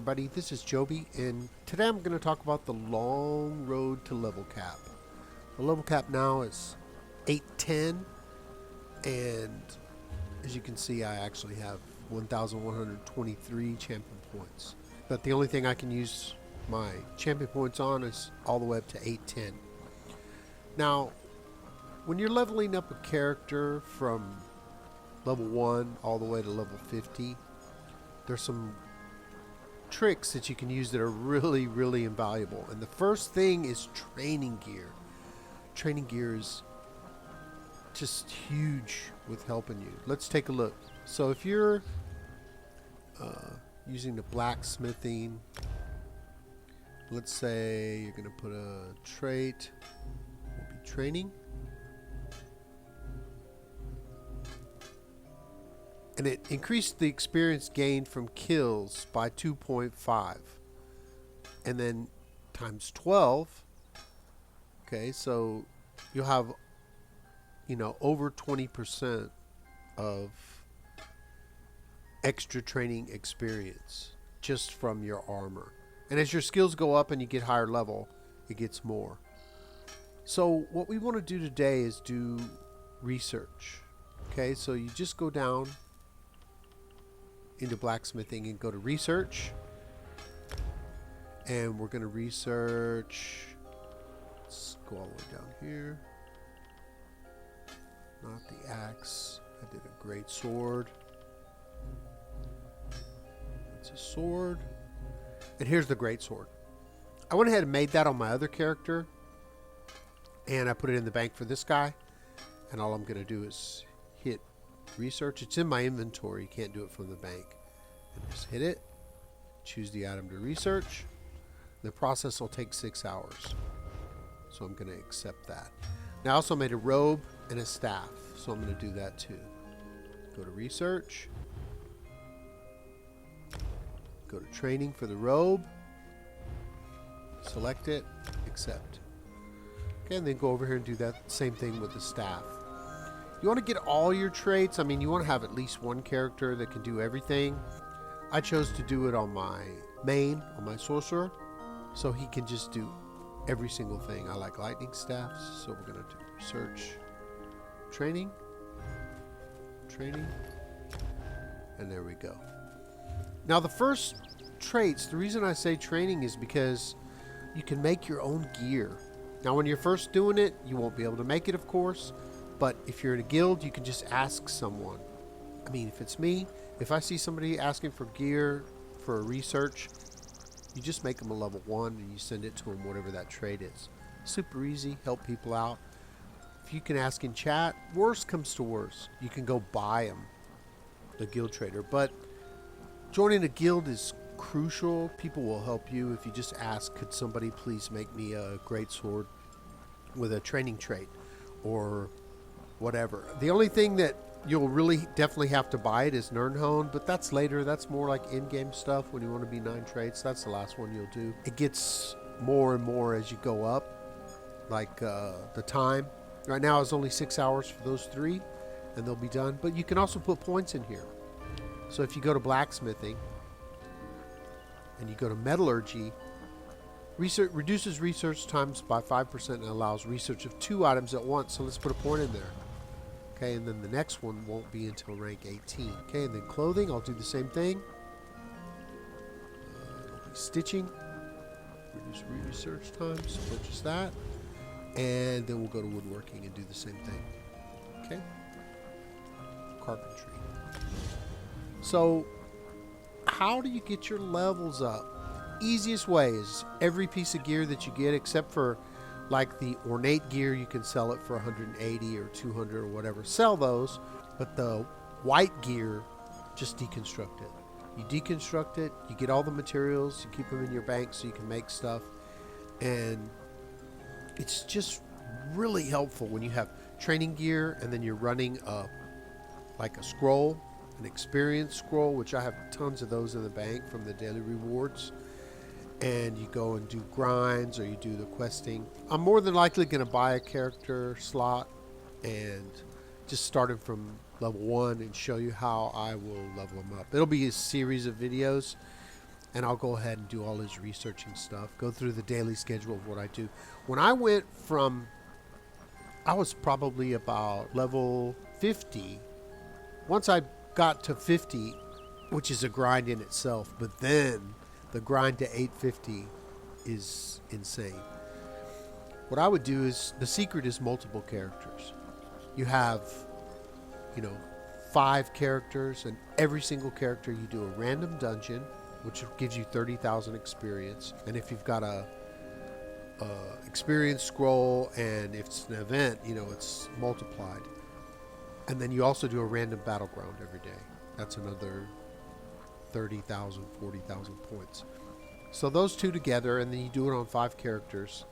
everybody, this is Joby, and today I'm going to talk about the long road to level cap. The level cap now is 810, and as you can see, I actually have 1,123 champion points. But the only thing I can use my champion points on is all the way up to 810. Now, when you're leveling up a character from level 1 all the way to level 50, there's some tricks that you can use that are really, really invaluable. And the first thing is training gear. Training gear is just huge with helping you. Let's take a look. So if you're using the blacksmithing, let's say you're going to put a trait, will be training. And it increased the experience gained from kills by 2.5. And then times 12. Okay, so you'll have, over 20% of extra training experience just from your armor. And as your skills go up and you get higher level, it gets more. So what we want to do today is do research. Okay, so you just go down into blacksmithing and go to research, and we're going to research, let's go all the way down here, not the axe, I did a great sword, it's a sword, and here's the great sword. I went ahead and made that on my other character, and I put it in the bank for this guy, and all I'm going to do is hit research. It's in my inventory. You can't do it from the bank. And just hit it, choose the item to research. The process will take 6 hours, so I'm going to accept that. Now I also made a robe and a staff, so I'm going to do that too. Go to research, go to training for the robe, select it, accept. Okay, and then go over here and do that same thing with the staff. You want to get all your traits. I mean, you want to have at least one character that can do everything. I chose to do it on my main, on my sorcerer, so he can just do every single thing. I like lightning staffs, so we're going to do research, training, and there we go. Now the first traits, the reason I say training is because you can make your own gear. Now when you're first doing it, you won't be able to make it, of course. But if you're in a guild, you can just ask someone. I mean, if it's me, if I see somebody asking for gear for a research, you just make them a level 1 and you send it to them, whatever that trait is. Super easy, help people out. If you can ask in chat, worst comes to worst, you can go buy them, the guild trader. But joining a guild is crucial. People will help you if you just ask, could somebody please make me a great sword with a training trait or whatever. The only thing that you'll really definitely have to buy it is Nirnhone, but that's later. That's more like in-game stuff when you want to be 9 traits. That's the last one you'll do. It gets more and more as you go up, like the time. Right now it's only 6 hours for those 3, and they'll be done. But you can also put points in here. So if you go to blacksmithing, and you go to metallurgy, research reduces research times by 5% and allows research of 2 items at once. So let's put a point in there. Okay, and then the next one won't be until rank 18. Okay, and then clothing, I'll do the same thing. It'll be stitching. Reduce research times, purchase that. And then we'll go to woodworking and do the same thing. Okay. Carpentry. So, how do you get your levels up? Easiest way is every piece of gear that you get, except for like the ornate gear, you can sell it for 180 or 200 or whatever. Sell those, but the white gear, just deconstruct it. You deconstruct it, you get all the materials, you keep them in your bank so you can make stuff, and it's just really helpful when you have training gear and then you're running like a scroll, an experience scroll, which I have tons of those in the bank from the daily rewards. And you go and do grinds or you do the questing. I'm more than likely going to buy a character slot and just start him from level 1 and show you how I will level him up. It'll be a series of videos, and I'll go ahead and do all his researching stuff, go through the daily schedule of what I do. When I went from, I was probably about level 50. Once I got to 50, which is a grind in itself, but then the grind to 850 is insane. What I would do is, the secret is multiple characters. You have, 5 characters, and every single character you do a random dungeon, which gives you 30,000 experience. And if you've got a experience scroll, and if it's an event, it's multiplied. And then you also do a random battleground every day. That's another 30,000, 40,000 points. So those two together, and then you do it on 5 characters.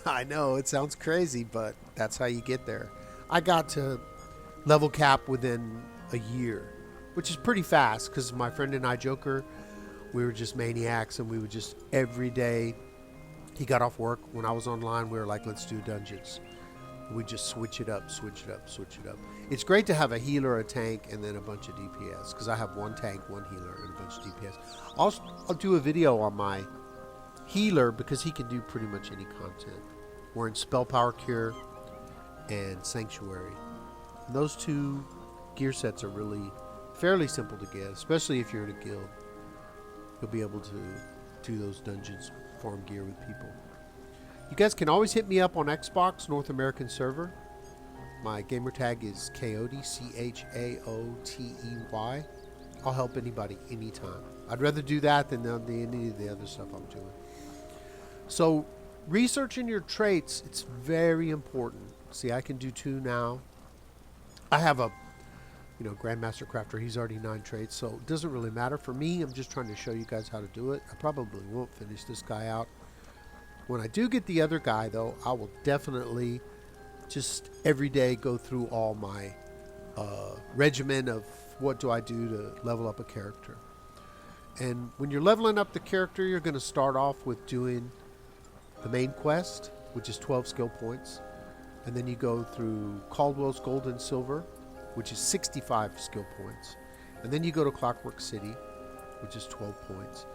I know it sounds crazy, but that's how you get there. I got to level cap within a year, which is pretty fast, because my friend and I, Joker, we were just maniacs, and we would just every day, he got off work, when I was online, we were like, let's do dungeons. We just switch it up, switch it up, switch it up. It's great to have a healer, a tank, and then a bunch of DPS, because I have 1 tank, 1 healer, and a bunch of DPS. I'll do a video on my healer, because he can do pretty much any content. We're in Spell Power Cure and Sanctuary. And those 2 gear sets are really fairly simple to get, especially if you're in a guild. You'll be able to do those dungeons, farm gear with people. You guys can always hit me up on Xbox North American server. My gamer tag is Chaotey, Chaotey. I'll help anybody anytime. I'd rather do that than any of the other stuff I'm doing. So researching your traits, it's very important. See, I can do 2 now. I have a Grandmaster Crafter. He's already 9 traits, so it doesn't really matter for me. I'm just trying to show you guys how to do it. I probably won't finish this guy out. When I do get the other guy, though, I will definitely just every day go through all my regimen of what do I do to level up a character. And when you're leveling up the character, you're going to start off with doing the main quest, which is 12 skill points. And then you go through Caldwell's Gold and Silver, which is 65 skill points. And then you go to Clockwork City, which is 12 points.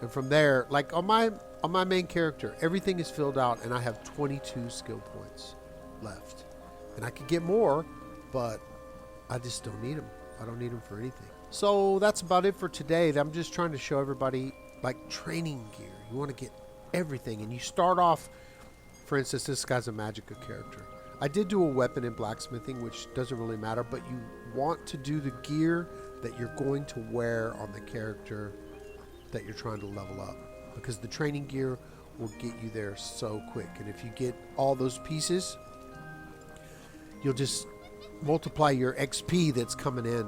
And from there, like on my main character, everything is filled out, and I have 22 skill points left. And I could get more, but I just don't need them. I don't need them for anything. So that's about it for today. I'm just trying to show everybody, like, training gear. You want to get everything, and you start off, for instance, this guy's a Magicka character. I did do a weapon in blacksmithing, which doesn't really matter, but you want to do the gear that you're going to wear on the character that you're trying to level up, because the training gear will get you there so quick. And if you get all those pieces, you'll just multiply your XP that's coming in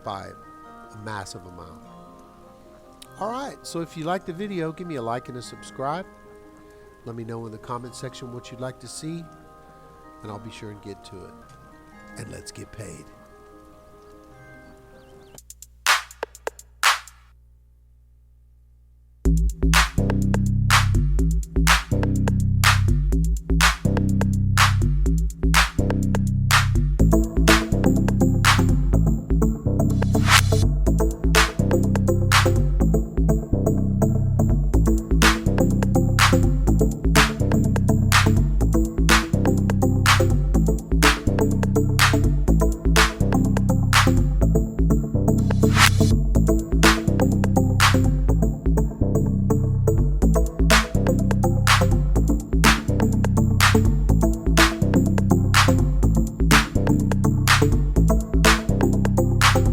by a massive amount. Alright, so if you like the video, give me a like and a subscribe. Let me know in the comment section what you'd like to see, and I'll be sure and get to it. And let's get paid.